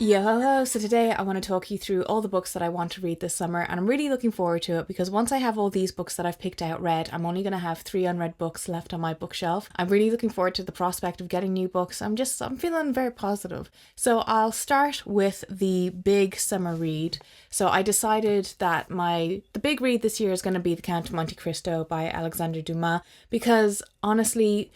Yo, so today I want to talk you through all the books that I want to read this summer, and I'm really looking forward to it because once I have all these books that I've picked out read, I'm only going to have 3 unread books left on my bookshelf. I'm really looking forward to the prospect of getting new books. I'm feeling very positive. So I'll start with the big summer read. So I decided that the big read this year is going to be The Count of Monte Cristo by Alexandre Dumas because honestly,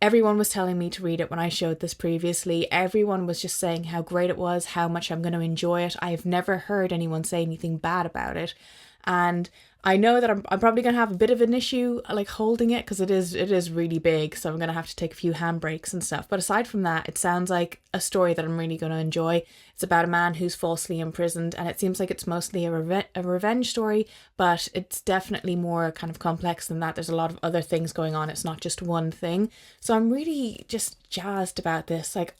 everyone was telling me to read it when I showed this previously. Everyone was just saying how great it was, how much I'm going to enjoy it. I've never heard anyone say anything bad about it. And I know that I'm probably going to have a bit of an issue like holding it because it is really big. So I'm going to have to take a few handbrakes and stuff. But aside from that, it sounds like a story that I'm really going to enjoy. It's about a man who's falsely imprisoned, and it seems like it's mostly a revenge story, but it's definitely more kind of complex than that. There's a lot of other things going on. It's not just one thing. So I'm really just jazzed about this. Like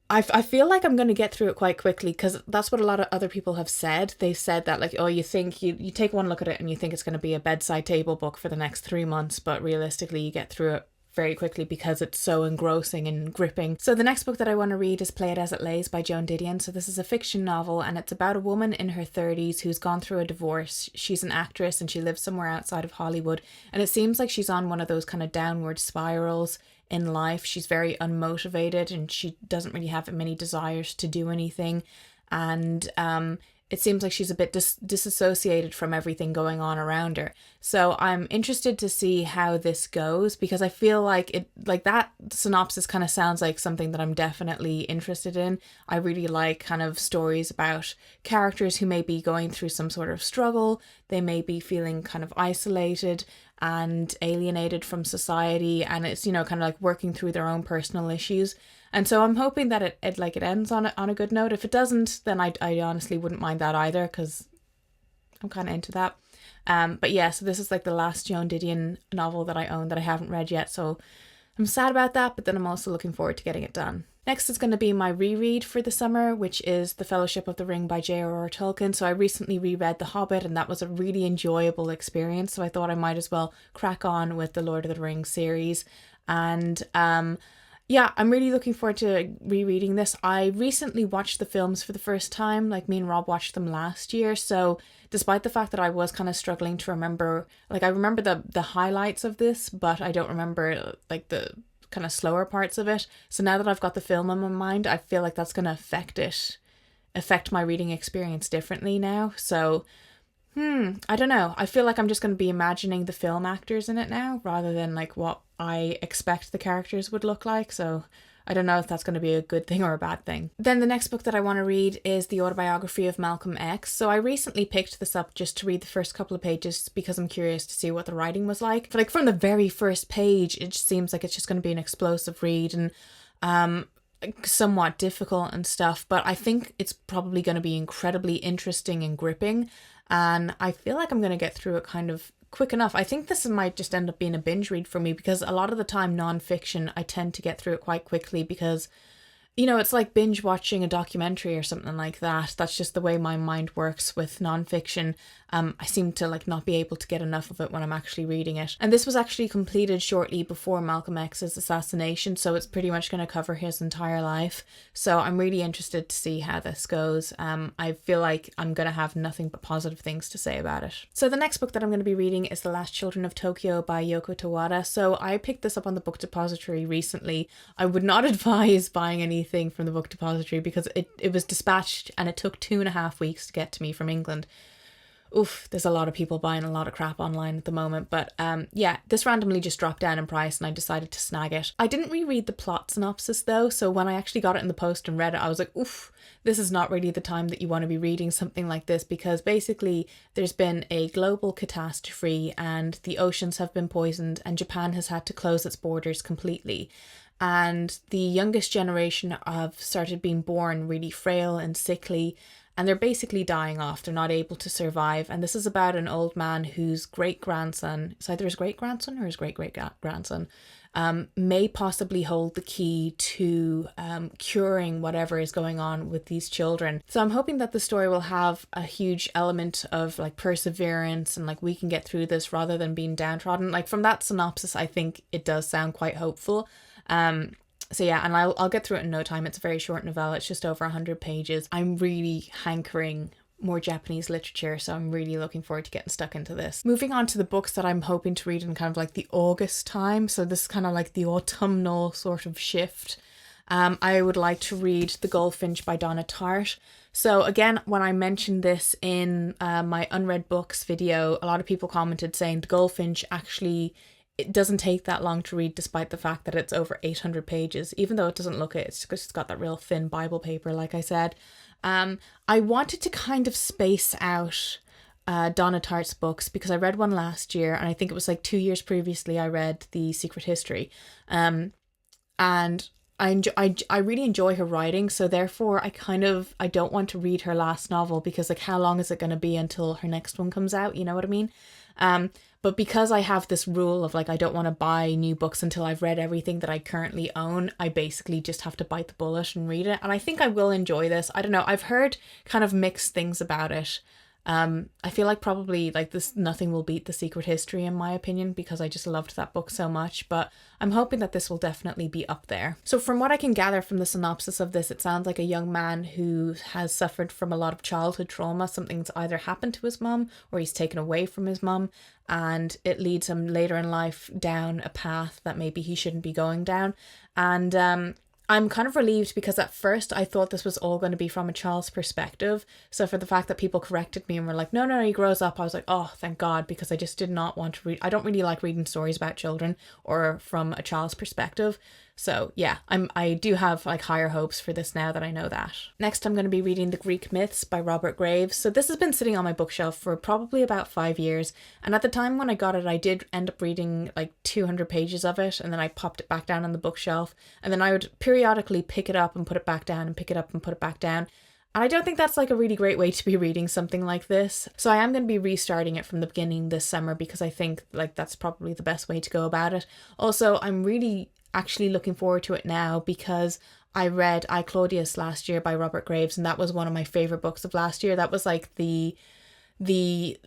I feel like I'm going to get through it quite quickly because that's what a lot of other people have said. They've said that like, oh, you think you take one look at it and you think it's going to be a bedside table book for the next 3 months, but realistically you get through it very quickly because it's so engrossing and gripping. So the next book that I want to read is Play It As It Lays by Joan Didion. So this is a fiction novel and it's about a woman in her 30s who's gone through a divorce. She's an actress and she lives somewhere outside of Hollywood, and it seems like she's on one of those kind of downward spirals in life. She's very unmotivated and she doesn't really have many desires to do anything, and it seems like she's a bit disassociated from everything going on around her. So I'm interested to see how this goes because I feel like that synopsis kind of sounds like something that I'm definitely interested in. I really like kind of stories about characters who may be going through some sort of struggle. They may be feeling kind of isolated and alienated from society, and it's, kind of like working through their own personal issues. And so I'm hoping that it ends on a good note. If it doesn't, then I honestly wouldn't mind that either because I'm kind of into that. But yeah, so this is like the last Joan Didion novel that I own that I haven't read yet. So I'm sad about that, but then I'm also looking forward to getting it done. Next is going to be my reread for the summer, which is The Fellowship of the Ring by J.R.R. Tolkien. So I recently reread The Hobbit and that was a really enjoyable experience. So I thought I might as well crack on with the Lord of the Rings series. And yeah, I'm really looking forward to rereading this. I recently watched the films for the first time. Like, me and Rob watched them last year. So despite the fact that I was kind of struggling to remember, like I remember the highlights of this, but I don't remember like the kind of slower parts of it. So now that I've got the film in my mind, I feel like that's going to affect my reading experience differently now. So I don't know. I feel like I'm just going to be imagining the film actors in it now rather than like what I expect the characters would look like. So I don't know if that's going to be a good thing or a bad thing. Then the next book that I want to read is The Autobiography of Malcolm X. So I recently picked this up just to read the first couple of pages because I'm curious to see what the writing was like. But like from the very first page, it just seems like it's just going to be an explosive read and somewhat difficult and stuff. But I think it's probably going to be incredibly interesting and gripping. And I feel like I'm going to get through it kind of quick enough. I think this might just end up being a binge read for me because a lot of the time non-fiction, I tend to get through it quite quickly because, it's like binge watching a documentary or something like that. That's just the way my mind works with non-fiction. I seem to like not be able to get enough of it when I'm actually reading it. And this was actually completed shortly before Malcolm X's assassination, so it's pretty much going to cover his entire life. So I'm really interested to see how this goes. I feel like I'm going to have nothing but positive things to say about it. So the next book that I'm going to be reading is The Last Children of Tokyo by Yoko Tawada. So I picked this up on the Book Depository recently. I would not advise buying anything from the Book Depository because it was dispatched and it took 2.5 weeks to get to me from England. Oof, there's a lot of people buying a lot of crap online at the moment. But yeah, this randomly just dropped down in price and I decided to snag it. I didn't reread the plot synopsis though, so when I actually got it in the post and read it, I was like, oof, this is not really the time that you want to be reading something like this because basically there's been a global catastrophe and the oceans have been poisoned and Japan has had to close its borders completely. And the youngest generation have started being born really frail and sickly, and they're basically dying off. They're not able to survive. And this is about an old man whose great-grandson, it's either his great-grandson or his great-great-grandson, may possibly hold the key to curing whatever is going on with these children. So I'm hoping that the story will have a huge element of like perseverance and like we can get through this rather than being downtrodden. Like from that synopsis, I think it does sound quite hopeful. So yeah, and I'll get through it in no time. It's a very short novella. It's just over 100 pages. I'm really hankering more Japanese literature, so I'm really looking forward to getting stuck into this. Moving on to the books that I'm hoping to read in kind of like the August time. So this is kind of like the autumnal sort of shift. I would like to read The Goldfinch by Donna Tartt. So again, when I mentioned this in my unread books video, a lot of people commented saying The Goldfinch actually, it doesn't take that long to read despite the fact that it's over 800 pages, even though it doesn't look it. It's just got that real thin Bible paper, like I said. I wanted to kind of space out Donna Tartt's books because I read one last year, and I think it was like 2 years previously I read The Secret History. And I really enjoy her writing, so therefore I don't want to read her last novel because like how long is it going to be until her next one comes out, you know what I mean? But because I have this rule of like I don't want to buy new books until I've read everything that I currently own, I basically just have to bite the bullet and read it, and I think I will enjoy this. I don't know, I've heard kind of mixed things about it. I feel like probably like this nothing will beat The Secret History in my opinion because I just loved that book so much, but I'm hoping that this will definitely be up there. So from what I can gather from the synopsis of this, it sounds like a young man who has suffered from a lot of childhood trauma. Something's either happened to his mum or he's taken away from his mum, and it leads him later in life down a path that maybe he shouldn't be going down. And I'm kind of relieved because at first I thought this was all going to be from a child's perspective. So for the fact that people corrected me and were like, no, he grows up, I was like, oh, thank God, because I just did not want to read. I don't really like reading stories about children or from a child's perspective. So yeah, I do have like higher hopes for this now that I know that. Next, I'm going to be reading The Greek Myths by Robert Graves. So this has been sitting on my bookshelf for probably about 5 years. And at the time when I got it, I did end up reading like 200 pages of it. And then I popped it back down on the bookshelf. And then I would periodically pick it up and put it back down and pick it up and put it back down. And I don't think that's like a really great way to be reading something like this. So I am going to be restarting it from the beginning this summer because I think like that's probably the best way to go about it. Also, I'm really actually looking forward to it now because I read I, Claudius last year by Robert Graves, and that was one of my favorite books of last year. That was like the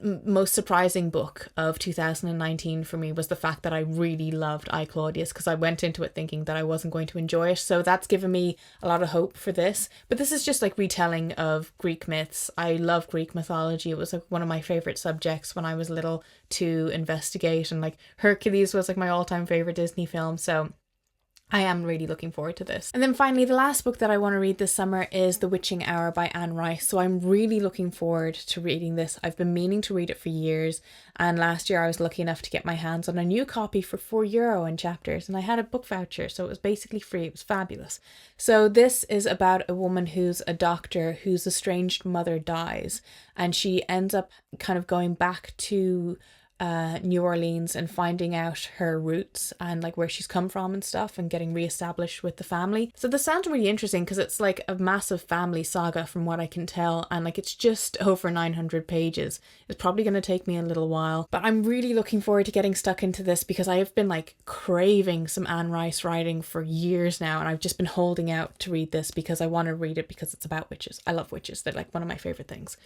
most surprising book of 2019 for me, was the fact that I really loved I, Claudius, because I went into it thinking that I wasn't going to enjoy it. So that's given me a lot of hope for this. But this is just like retelling of Greek myths. I love Greek mythology. It was like one of my favorite subjects when I was little to investigate, and like Hercules was like my all-time favorite Disney film. So I am really looking forward to this. And then finally, the last book that I want to read this summer is The Witching Hour by Anne Rice. So I'm really looking forward to reading this. I've been meaning to read it for years. And last year I was lucky enough to get my hands on a new copy for €4 in Chapters. And I had a book voucher, so it was basically free. It was fabulous. So this is about a woman who's a doctor whose estranged mother dies. And she ends up kind of going back to New Orleans and finding out her roots and like where she's come from and stuff, and getting reestablished with the family. So this sounds really interesting because it's like a massive family saga from what I can tell, and like it's just over 900 pages. It's probably going to take me a little while, but I'm really looking forward to getting stuck into this because I have been like craving some Anne Rice writing for years now, and I've just been holding out to read this because I want to read it because it's about witches. I love witches. They're like one of my favorite things.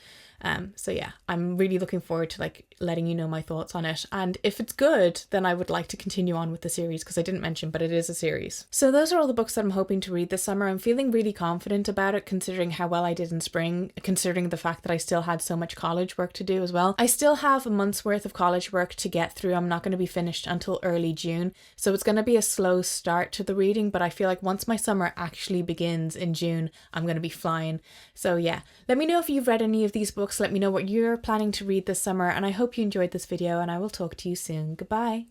So yeah, I'm really looking forward to like letting you know my thoughts on it, and if it's good then I would like to continue on with the series because I didn't mention, but it is a series. So those are all the books that I'm hoping to read this summer. I'm feeling really confident about it considering how well I did in spring, considering the fact that I still had so much college work to do as well. I still have a month's worth of college work to get through. I'm not going to be finished until early June, so it's going to be a slow start to the reading, but I feel like once my summer actually begins in June, I'm going to be flying. So yeah, let me know if you've read any of these books. Let me know what you're planning to read this summer, and I hope you enjoyed this video, and I will talk to you soon. Goodbye.